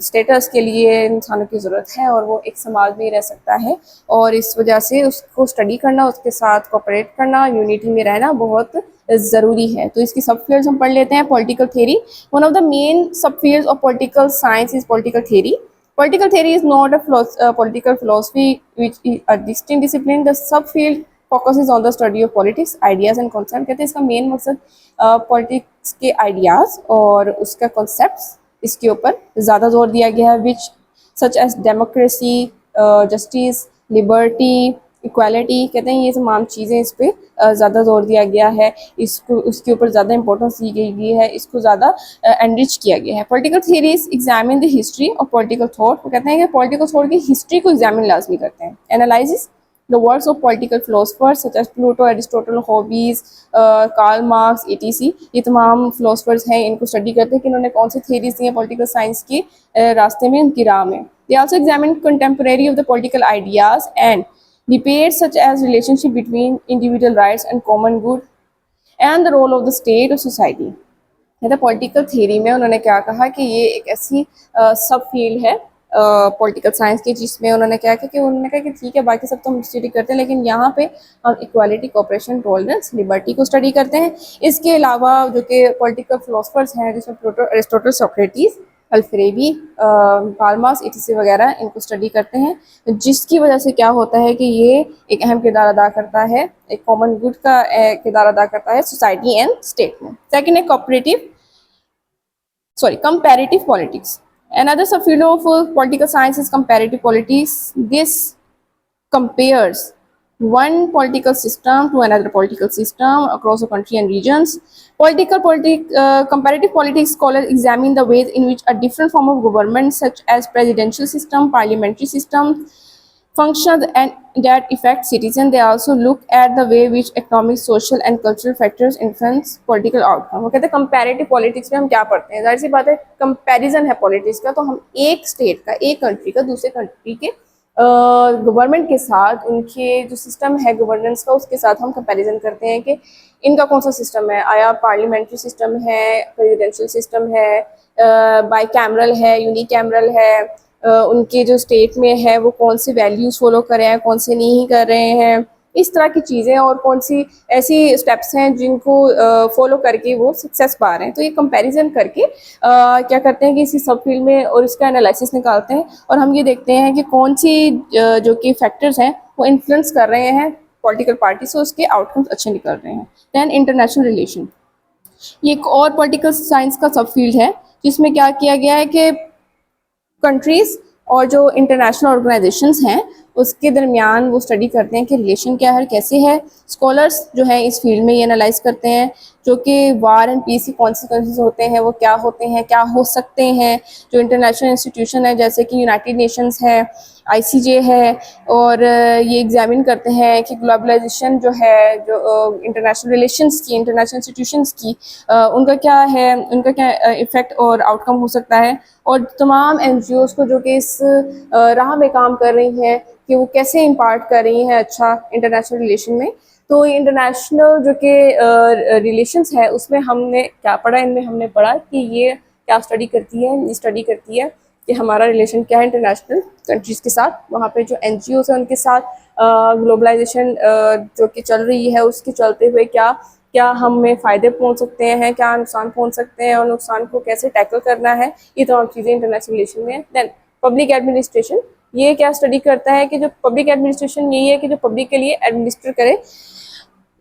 स्टेटस के लिए इंसानों की ज़रूरत है और वो एक समाज में ही रह सकता है। और इस वजह से उसको स्टडी करना, उसके साथ कोऑपरेट करना, यूनिटी में रहना बहुत ज़रूरी है। तो इसकी सब फील्ड्स हम पढ़ लेते हैं। Political theory, one of the main sub fields of political science is political theory. Political theory is not a political philosophy which is a distinct discipline. The subfield focuses on the study of politics, ideas and concepts. कहते हैं इसका main मकसद politics के ideas और उसका concepts, इसके ऊपर ज़्यादा जोर दिया गया है, which such as democracy, justice, liberty, equality. कहते हैं ये तमाम चीज़ें इस पर ज़्यादा जोर दिया गया है, इसको उसके ऊपर ज़्यादा इंपॉर्टेंस दी गई है, इसको ज़्यादा एनरिच किया गया है। Political theories examine the history of political thought. वो कहते हैं कि पॉलिटिकल थॉट की हिस्ट्री को एग्जामिन लाजमी करते हैं। Analysis the works of political philosophers such as Plato, Aristotle, Hobbes, Karl Marx, etc. ये तमाम फिलोसफर्स हैं, इनको स्टडी करते हैं कि इन्होंने कौन सी थियरीज दी हैं पॉलिटिकल साइंस के रास्ते में, उनकी राह में। They also examine contemporary of the political ideas and debates such as relationship between individual rights and common good and the role of the state or society. Political theory में उन्होंने क्या कहा कि ये एक ऐसी सब फील्ड है पॉलिटिकल साइंस की, जिसमें उन्होंने क्या किया कि उन्होंने कहा कि ठीक है बाकी सब तो हम स्टडी करते हैं लेकिन यहाँ पे हम इक्वालिटी, कोऑपरेशन, टॉलरेंस, लिबर्टी को स्टडी करते हैं। इसके अलावा जो कि पॉलिटिकल फिलोसफर्स हैं जिसमें प्लेटो, एरिस्टोटल, सोक्रेटिस, अल्फ्रेबी, कार्ल मार्क्स, इटिसी वगैरह, इनको स्टडी करते हैं, जिसकी वजह से क्या होता है कि ये एक अहम किरदार अदा करता है, एक कॉमन गुड का किरदार अदा करता है सोसाइटी एंड स्टेट में। सेकेंड है comparative politics. Another subfield of political science is comparative politics. This compares one political system to another political system across a country and regions. Comparative politics scholars examine the ways in which a different form of government, such as presidential system, parliamentary system, functions and that affect citizens. They also look at the way which economic, social and cultural factors influence political outcome. वो कहते हैं comparative politics में हम क्या पढ़ते हैं, जाहिर सी बात है कंपैरिजन है पॉलिटिक्स का, तो हम एक स्टेट का, एक कंट्री का दूसरे कंट्री के गवर्नमेंट के साथ, उनके जो सिस्टम है गवर्नेंस का, उसके साथ हम कंपैरिजन करते हैं कि इनका कौन सा सिस्टम है, आया पार्लियामेंट्री सिस्टम है, प्रेसिडेंशियल सिस्टम है, बाई कैमरल है, यूनिकैमरल है, उनके जो स्टेट में है वो कौन से वैल्यूज़ फॉलो कर रहे हैं, कौन से नहीं कर रहे हैं, इस तरह की चीज़ें, और कौन सी ऐसी स्टेप्स हैं जिनको फॉलो करके वो सक्सेस पा रहे हैं। तो ये कंपैरिजन करके क्या करते हैं कि इसी सब फील्ड में और इसका एनालिसिस निकालते हैं और हम ये देखते हैं कि कौन सी जो कि फैक्टर्स हैं वो इन्फ्लुएंस कर रहे हैं पॉलिटिकल पार्टी से, उसके आउटकम्स अच्छे निकल रहे हैं। दैन इंटरनेशनल रिलेशन, ये एक और पॉलिटिकल साइंस का सब फील्ड है जिसमें क्या किया गया है कि कंट्रीज़ और जो इंटरनेशनल ऑर्गेनाइजेशंस हैं उसके दरमियान वो स्टडी करते हैं कि रिलेशन क्या है, कैसे है। स्कॉलर्स जो हैं इस फील्ड में ये एनालाइज करते हैं जो कि वार एंड पीस की कॉन्सिक्वेंसेस होते हैं वो क्या होते हैं, क्या हो सकते हैं। जो इंटरनेशनल इंस्टीट्यूशन है जैसे कि यूनाइटेड नेशंस है, ICJ है, और ये एग्जामिन करते हैं कि ग्लोबलाइजेशन जो है, जो इंटरनेशनल रिलेशंस की, इंटरनेशनल इंस्टीट्यूशंस की, उनका क्या है, उनका क्या इफ़ेक्ट और आउटकम हो सकता है। और तमाम NGOs को जो कि इस राह में काम कर रही हैं कि वो कैसे इम्पार्ट कर रही हैं अच्छा इंटरनेशनल रिलेशन में। तो इंटरनेशनल जो कि रिलेशंस है उसमें हमने क्या पढ़ा, इनमें हमने पढ़ा कि ये क्या स्टडी करती है, ये स्टडी करती है कि हमारा रिलेशन क्या है इंटरनेशनल कंट्रीज़ के साथ, वहाँ पे जो NGOs हैं उनके साथ, ग्लोबलाइजेशन जो कि चल रही है उसके चलते हुए क्या क्या हमें फ़ायदे पहुंच सकते हैं, क्या नुकसान पहुंच सकते हैं, और नुकसान को कैसे टैकल करना है, ये तमाम चीज़ें इंटरनेशनल रिलेशन में। देन पब्लिक एडमिनिस्ट्रेशन, ये क्या स्टडी करता है कि जो पब्लिक एडमिनिस्ट्रेशन यही है कि जो पब्लिक के लिए एडमिनिस्ट्रेट करे।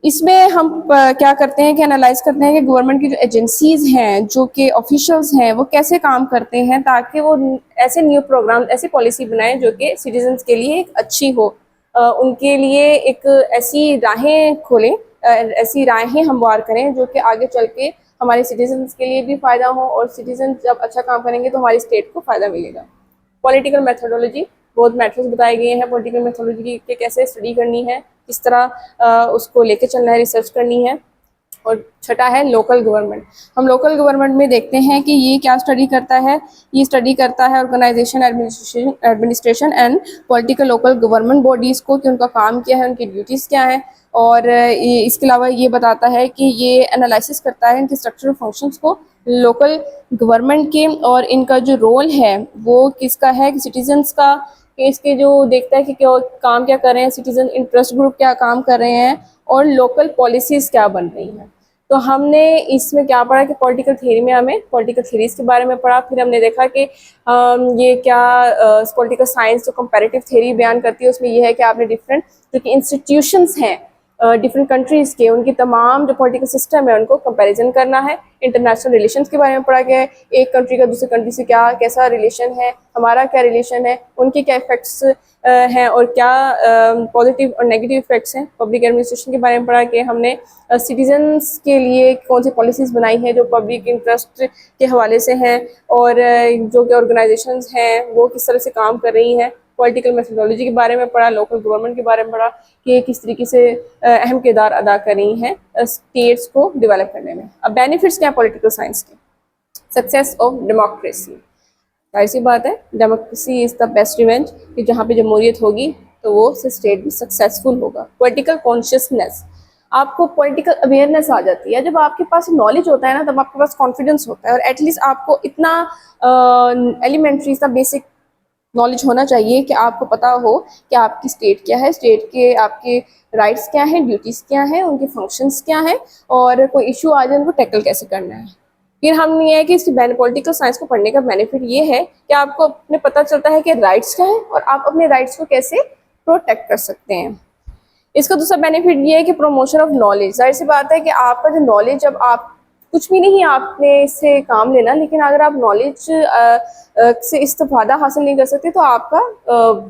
इसमें हम क्या करते हैं कि एनालाइज करते हैं कि गवर्नमेंट की जो एजेंसीज़ हैं, जो कि ऑफिशियल्स हैं, वो कैसे काम करते हैं ताकि वो ऐसे न्यू प्रोग्राम, ऐसी पॉलिसी बनाएं जो कि सिटीजन्स के लिए एक अच्छी हो, उनके लिए एक ऐसी राहें खोलें, ऐसी राहें हमवार करें जो कि आगे चल के हमारे सिटीजन्स के लिए भी फ़ायदा हो, और सिटीजन जब अच्छा काम करेंगे तो हमारी स्टेट को फ़ायदा मिलेगा। पॉलिटिकल मेथोडोलॉजी, बहुत मैथड्स बताए गए हैं पॉलिटिकल मेथोडोलॉजी के, कैसे स्टडी करनी है, किस तरह उसको लेके चलना है, रिसर्च करनी है। और छठा है लोकल गवर्नमेंट। हम लोकल गवर्नमेंट में देखते हैं कि ये क्या स्टडी करता है, ये स्टडी करता है organization, administration and political local government bodies को, कि उनका काम क्या है, उनकी ड्यूटीज़ क्या हैं। और इसके अलावा ये बताता है कि ये एनालिसिस करता है इनके स्ट्रक्चरल फंक्शंस को, लोकल गवर्नमेंट के, और इनका जो रोल है वो किसका है, कि सिटीजन्स का, कि इसके जो देखता है कि क्या काम क्या कर रहे हैं सिटीजन, इंटरेस्ट ग्रुप क्या काम कर रहे हैं, और लोकल पॉलिसीज़ क्या बन रही हैं। तो हमने इसमें क्या पढ़ा कि पॉलिटिकल थ्योरी में हमें पॉलिटिकल थ्योरीज के बारे में पढ़ा, फिर हमने देखा कि ये क्या पॉलिटिकल साइंस जो कंपैरेटिव थ्योरी बयान करती है उसमें यह है कि आपने डिफरेंट जो कि इंस्टीट्यूशंस हैं डिफरेंट कंट्रीज़ के, उनकी तमाम जो पॉलिटिकल सिस्टम है उनको कंपैरिजन करना है। इंटरनेशनल रिलेशंस के बारे में पढ़ा गया है, एक कंट्री का दूसरे कंट्री से क्या कैसा रिलेशन है, हमारा क्या रिलेशन है, उनके क्या इफ़ेक्ट्स हैं और क्या पॉजिटिव और नेगेटिव इफ़ेक्ट्स हैं। पब्लिक एडमिनिस्ट्रेशन के बारे में पढ़ा कि हमने सिटीजन्स के लिए कौन सी पॉलिसीज़ बनाई हैं जो पब्लिक इंटरेस्ट के हवाले से हैं, और जो कि ऑर्गेनाइजेशंस हैं वो किस तरह से काम कर रही हैं। पॉलिटिकल मेथोडोलॉजी के बारे में पढ़ा, लोकल गवर्नमेंट के बारे में पढ़ा कि किस तरीके से अहम किरदार अदा कर रही हैं स्टेट्स को डेवलप करने में। अब बेनिफिट्स क्या हैं पॉलिटिकल साइंस के? सक्सेस ऑफ डेमोक्रेसी, जाहिर सी बात है democracy is the best event, कि जहाँ पे जमहूरियत होगी तो वो स्टेट भी सक्सेसफुल होगा। पॉलिटिकल कॉन्शियसनेस, आपको पॉलिटिकल अवेयरनेस आ जाती है। जब आपके पास नॉलेज होता है ना तब आपके पास कॉन्फिडेंस होता है, और एटलीस्ट आपको इतना एलिमेंट्री सा बेसिक नॉलेज होना चाहिए कि आपको पता हो कि आपकी स्टेट क्या है, स्टेट के आपके राइट्स क्या हैं, ड्यूटीज़ क्या हैं, उनके फंक्शंस क्या हैं, और कोई इशू आ जाए उनको टैकल कैसे करना है। फिर हम ये है कि इस पॉलिटिकल साइंस को पढ़ने का बेनिफिट ये है कि आपको अपने पता चलता है कि राइट्स क्या है और आप अपने राइट्स को कैसे प्रोटेक्ट कर सकते हैं। इसका दूसरा बेनिफिट ये है कि प्रमोशन ऑफ नॉलेज। जाहिर सी बात है कि आपका जो नॉलेज, जब आप कुछ भी नहीं आपने इससे काम लेना, लेकिन अगर आप नॉलेज से इस्तेफादा हासिल नहीं कर सकते तो आपका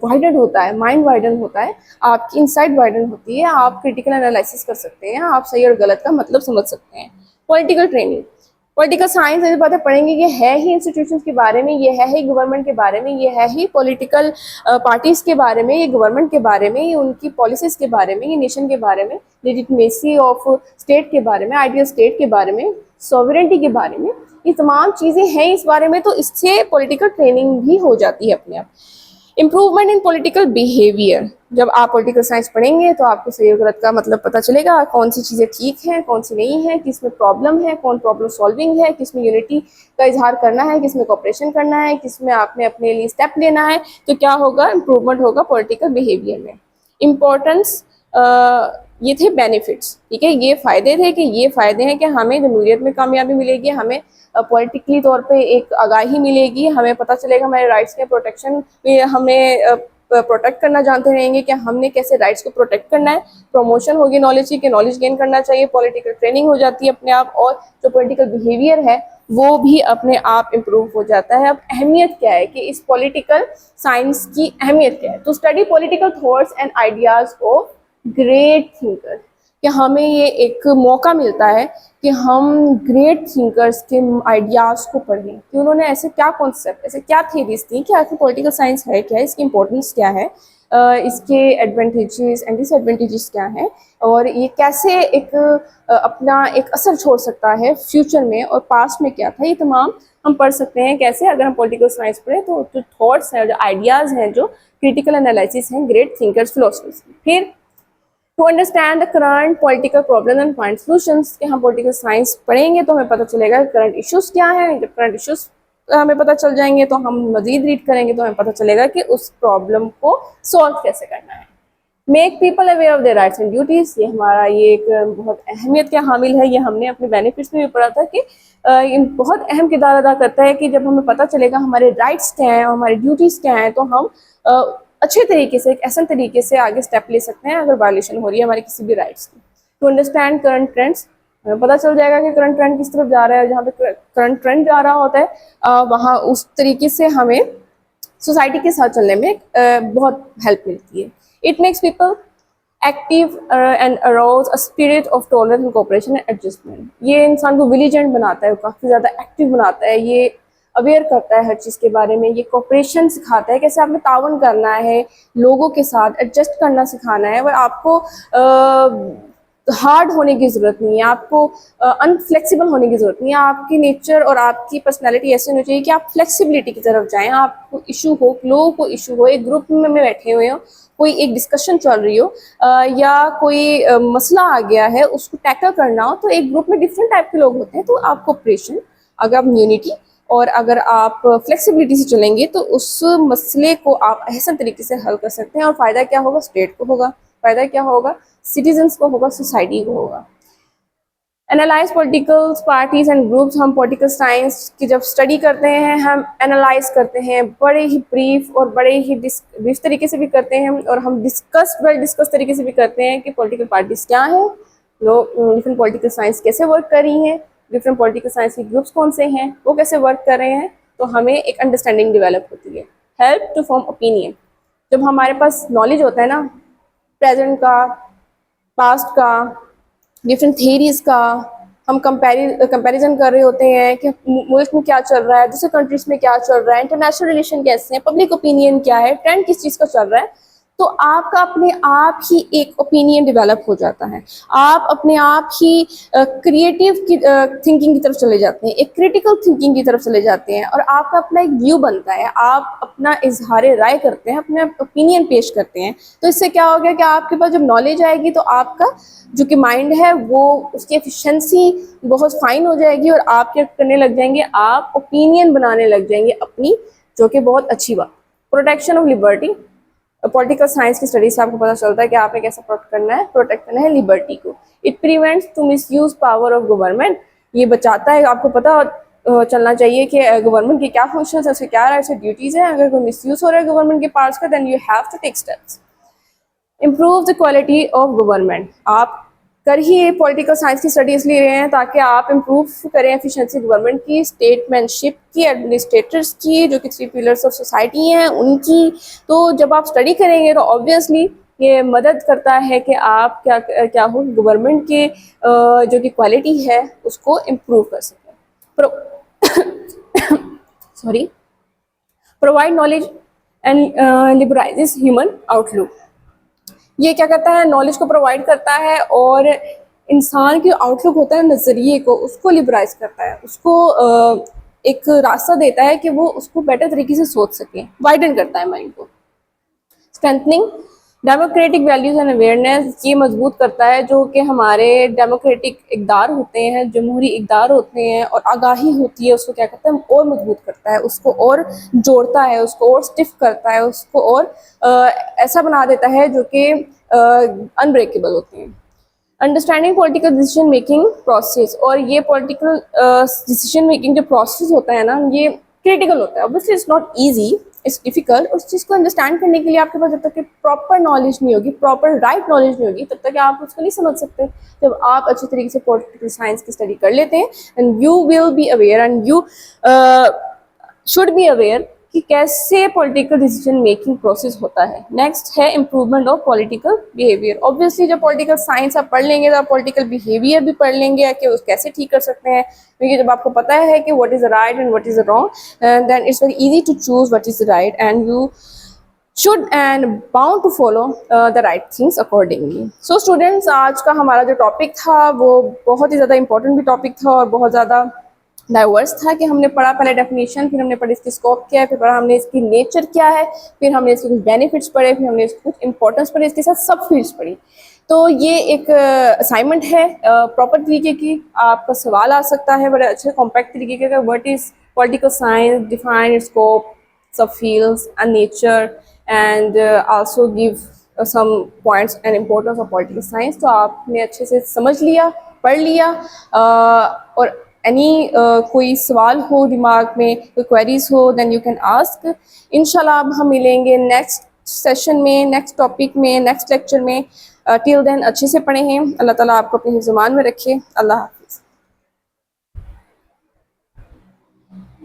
वाइडन होता है, माइंड वाइडन होता है, आपकी इंसाइट वाइडन होती है, आप क्रिटिकल एनालिसिस कर सकते हैं, आप सही और गलत का मतलब समझ सकते हैं। पॉलिटिकल ट्रेनिंग, पॉलिटिकल साइंस ऐसी बातें पढ़ेंगे, ये है ही इंस्टीट्यूशंस के बारे में, ये है ही गवर्नमेंट के बारे में, ये है ही पॉलिटिकल पार्टीज के बारे में, ये गवर्नमेंट के बारे में, ये उनकी पॉलिसीज के बारे में, ये नेशन के बारे में, लेजिटिमेसी ऑफ स्टेट के बारे में, आइडियल स्टेट के बारे में, सॉवरेंटी के बारे में, ये तमाम चीज़ें हैं इस बारे में। तो इससे पॉलिटिकल ट्रेनिंग भी हो जाती है अपने आप। इम्प्रूवमेंट इन पॉलिटिकल बिहेवियर, जब आप पॉलिटिकल साइंस पढ़ेंगे तो आपको सही और गलत का मतलब पता चलेगा, कौन सी चीज़ें ठीक हैं, कौन सी नहीं है, किस में प्रॉब्लम है, कौन प्रॉब्लम सॉल्विंग है, किस में यूनिटी का इजहार करना है, किस में कोऑपरेशन करना है, किस में आपने अपने लिए स्टेप लेना है। तो क्या होगा, इम्प्रूवमेंट होगा पॉलिटिकल बिहेवियर में। इम्पोर्टेंस, ये थे बेनिफिट्स, ठीक है, ये फ़ायदे थे कि ये फ़ायदे हैं कि हमें जमहूरियत में कामयाबी मिलेगी, हमें पॉलिटिकली तौर पे एक आगाही मिलेगी, हमें पता चलेगा हमारे राइट्स के प्रोटेक्शन में, हमें प्रोटेक्ट करना जानते रहेंगे कि हमने कैसे राइट्स को प्रोटेक्ट करना है। प्रमोशन होगी नॉलेज की कि नॉलेज गेन करना चाहिए, पॉलिटिकल ट्रेनिंग हो जाती है अपने आप, और जो पॉलिटिकल बिहेवियर है वो भी अपने आप इम्प्रूव हो जाता है। अब अहमियत क्या है कि इस पॉलिटिकल साइंस की अहमियत क्या है, तो study political thoughts and ideas of great thinker, कि हमें ये एक मौका मिलता है कि हम ग्रेट थिंकर्स के आइडियाज़ को पढ़ें कि उन्होंने ऐसे क्या कॉन्सेप्ट, ऐसे क्या थीरीज थी, कि आखिर पॉलिटिकल साइंस है क्या, इसकी इंपॉर्टेंस क्या है, इसके एडवांटेजेस एंड डिसएडवांटेजेस क्या हैं, और ये कैसे एक अपना एक असर छोड़ सकता है फ्यूचर में, और पास्ट में क्या था, ये तमाम हम पढ़ सकते हैं। कैसे, अगर हम पॉलिटिकल साइंस पढ़ें तो जो थॉट्स हैं, जो आइडियाज़ हैं, जो क्रिटिकल एनालिसिस हैं ग्रेट थिंकर्स फिलोसफर्स। फिर to understand the current political problem and find solutions, कि हम पॉलिटिकल साइंस पढ़ेंगे तो हमें पता चलेगा करंट इश्यूज क्या हैं। जब करंट इश्यूज हमें पता चल जाएंगे तो हम मजीद रीड करेंगे तो हमें पता चलेगा कि उस प्रॉब्लम को सॉल्व कैसे करना है। Make people aware of their rights and duties, ये हमारा ये एक बहुत अहमियत का हामिल है। ये हमने अपने बेनिफिट्स में भी पढ़ा था कि ये बहुत अहम किरदार अदा करता है कि जब हमें पता चलेगा हमारे राइट्स क्या हैं और हमारी ड्यूटीज़ क्या हैं, तो हम अच्छे तरीके से, एक ऐसा तरीके से आगे स्टेप ले सकते हैं अगर वायलेशन हो रही है हमारी किसी भी राइट्स की। टू अंडरस्टैंड करंट ट्रेंड्स, हमें पता चल जाएगा कि करंट ट्रेंड किस तरफ जा रहा है, जहाँ पे करंट ट्रेंड जा रहा होता है वहाँ उस तरीके से हमें सोसाइटी के साथ चलने में बहुत हेल्प मिलती है। It makes people active and arouse a spirit of tolerance and cooperation and adjustment, ये इंसान को विजिलेंट बनाता है, काफ़ी ज़्यादा एक्टिव बनाता है, ये अवेयर करता है हर चीज़ के बारे में, ये कोऑपरेशन सिखाता है, कैसे आपने तावन करना है, लोगों के साथ एडजस्ट करना सिखाना है, और आपको हार्ड होने की ज़रूरत नहीं है, आपको अनफ्लेक्सिबल होने की ज़रूरत नहीं है। आपकी नेचर और आपकी पर्सनैलिटी ऐसी होनी चाहिए कि आप फ्लेक्सिबिलिटी की तरफ जाएँ। आपको इशू हो, लोगों को इशू हो, एक ग्रुप में बैठे हुए हो, कोई एक डिस्कशन चल रही हो या कोई मसला आ गया है, उसको टैकल करना हो, तो एक ग्रुप में डिफरेंट टाइप के लोग होते हैं, तो आप कोऑपरेशन, अगर आप यूनिटी और अगर आप फ्लेक्सिबिलिटी से चलेंगे तो उस मसले को आप अहसन तरीके से हल कर सकते हैं। और फ़ायदा क्या होगा, स्टेट को होगा, फ़ायदा क्या होगा, सिटीजन्स को होगा, सोसाइटी को होगा। Analyse political parties and groups, हम पॉलिटिकल साइंस की जब स्टडी करते हैं, हम एनालाइज करते हैं बड़े ही ब्रीफ और बड़े ही ब्रीफ तरीके से भी करते हैं, और हम वेल डिस्कस तरीके से भी करते हैं कि पॉलिटिकल पार्टीज क्या हैं, लोग डिफरेंट पॉलिटिकल साइंस कैसे वर्क कर रही हैं, डिफरेंट पॉलिटिकल साइंस के ग्रुप्स कौन से हैं, वो कैसे वर्क कर रहे हैं, तो हमें एक अंडरस्टैंडिंग डेवलप होती है। हेल्प टू फॉर्म ओपिनियन, जब हमारे पास नॉलेज होता है ना, प्रेजेंट का, पास्ट का, डिफरेंट थेरीज का, हम कंपैरिजन कर रहे होते हैं कि मुल्क में क्या चल रहा है, दूसरे कंट्रीज में क्या चल रहा है, इंटरनेशनल रिलेशन कैसे हैं, पब्लिक ओपिनियन क्या है, ट्रेंड किस चीज़ का चल रहा है, तो आपका अपने आप ही एक ओपिनियन डेवलप हो जाता है। आप अपने आप ही क्रिएटिव थिंकिंग की तरफ चले जाते हैं, एक क्रिटिकल थिंकिंग की तरफ चले जाते हैं, और आपका अपना एक व्यू बनता है, आप अपना इजहार राय करते हैं, अपने ओपिनियन पेश करते हैं। तो इससे क्या हो गया कि आपके पास जब नॉलेज आएगी तो आपका जो कि माइंड है वो, उसकी एफिशिएंसी बहुत फाइन हो जाएगी, और आप क्या करने लग जाएंगे, आप ओपिनियन बनाने लग जाएंगे अपनी, जो कि बहुत अच्छी बात। Protection of liberty, political science की स्टडी से आपको पता चलता है कि आपने कैसे प्रोटेक्ट करना है लिबर्टी को। It prevents to misuse power of government, ये बचाता है, आपको पता चलना चाहिए कि गवर्नमेंट के क्या फंक्शंस है, उसके क्या राइट्स और ड्यूटीज़ हैं। अगर कोई मिसयूज हो रहा है गवर्नमेंट के पार्ट्स का, then you have to take steps. Improve the quality of government, आप कर ही पॉलिटिकल साइंस की स्टडी इसलिए रहे हैं ताकि आप इम्प्रूव करें एफिशिएंसी गवर्नमेंट की, स्टेटमैनशिप की, एडमिनिस्ट्रेटर्स की, जो कि 3 पिलर्स ऑफ सोसाइटी हैं उनकी। तो जब आप स्टडी करेंगे तो ऑब्वियसली ये मदद करता है कि आप क्या हो, गवर्नमेंट के जो कि क्वालिटी है उसको इम्प्रूव कर सकें। Sorry, provide knowledge and liberalises human outlook, ये क्या करता है, नॉलेज को प्रोवाइड करता है और इंसान की आउटलुक होता है, नज़रिए को, उसको लिबराइज करता है, उसको एक रास्ता देता है कि वो उसको बेटर तरीके से सोच सके, वाइडन करता है माइंड को। Strengthening democratic values and awareness, ये मजबूत करता है जो कि हमारे डेमोक्रेटिक इक़दार होते हैं, जमहूरी इक़दार होते हैं और आगाही होती है, उसको क्या करता है और मजबूत करता है, उसको और जोड़ता है, उसको और स्टिफ करता है, उसको और ऐसा बना देता है जो कि अनब्रेकेबल होते हैं। Understanding political decision making process, और ये पॉलिटिकल डिसीजन मेकिंग जो प्रोसेस होता है ना, ये क्रिटिकल होता है, obviously it's not easy, it's difficult. उस चीज़ को अंडरस्टैंड करने के लिए आपके पास जब तक कि प्रॉपर नॉलेज नहीं होगी, प्रॉपर राइट नॉलेज नहीं होगी, तब तक आप उसको नहीं समझ सकते। जब आप अच्छी तरीके से पॉलिटिकल साइंस की स्टडी कर लेते हैं, and you will be aware and you should be aware कि कैसे पॉलिटिकल डिसीजन मेकिंग प्रोसेस होता है। नेक्स्ट है improvement of political behaviour. Obviously जब पॉलिटिकल साइंस आप पढ़ लेंगे तो आप पॉलिटिकल बिहेवियर भी पढ़ लेंगे कि उस कैसे ठीक कर सकते हैं, क्योंकि जब आपको पता है कि what is the right and what is the wrong, then it's very easy to choose what is the right and you should and bound to follow the right things accordingly. So students, आज का हमारा जो topic था वो बहुत ही ज़्यादा important भी topic था और बहुत ज़्यादा डाइवर्स था कि हमने पढ़ा पहले डेफिनेशन, फिर हमने पढ़ा इसकी स्कोप क्या है, फिर पढ़ा हमने इसकी नेचर क्या है, फिर हमने इसके कुछ बेनिफिट्स पढ़े, फिर हमने इसकी कुछ इंपॉर्टेंस पढ़े, इसके साथ सब फील्ड्स पढ़ी। तो ये एक असाइनमेंट है प्रॉपर तरीके की, आपका सवाल आ सकता है बड़े अच्छे कॉम्पैक्ट तरीके का, what is political science, define its scope, sub fields and nature, and also give some points and importance of political science. तो आपने अच्छे से समझ लिया, पढ़ लिया, और एनी कोई सवाल हो दिमाग में, कोई क्वेरीज हो, देन यू कैन आस्क। इंशाल्लाह अब हम मिलेंगे नेक्स्ट सेशन में, नेक्स्ट टॉपिक में, नेक्स्ट लेक्चर में। टिल देन अच्छे से पढ़े हैं। अल्लाह ताला आपको अपने ज़ुबान में रखे। अल्लाह।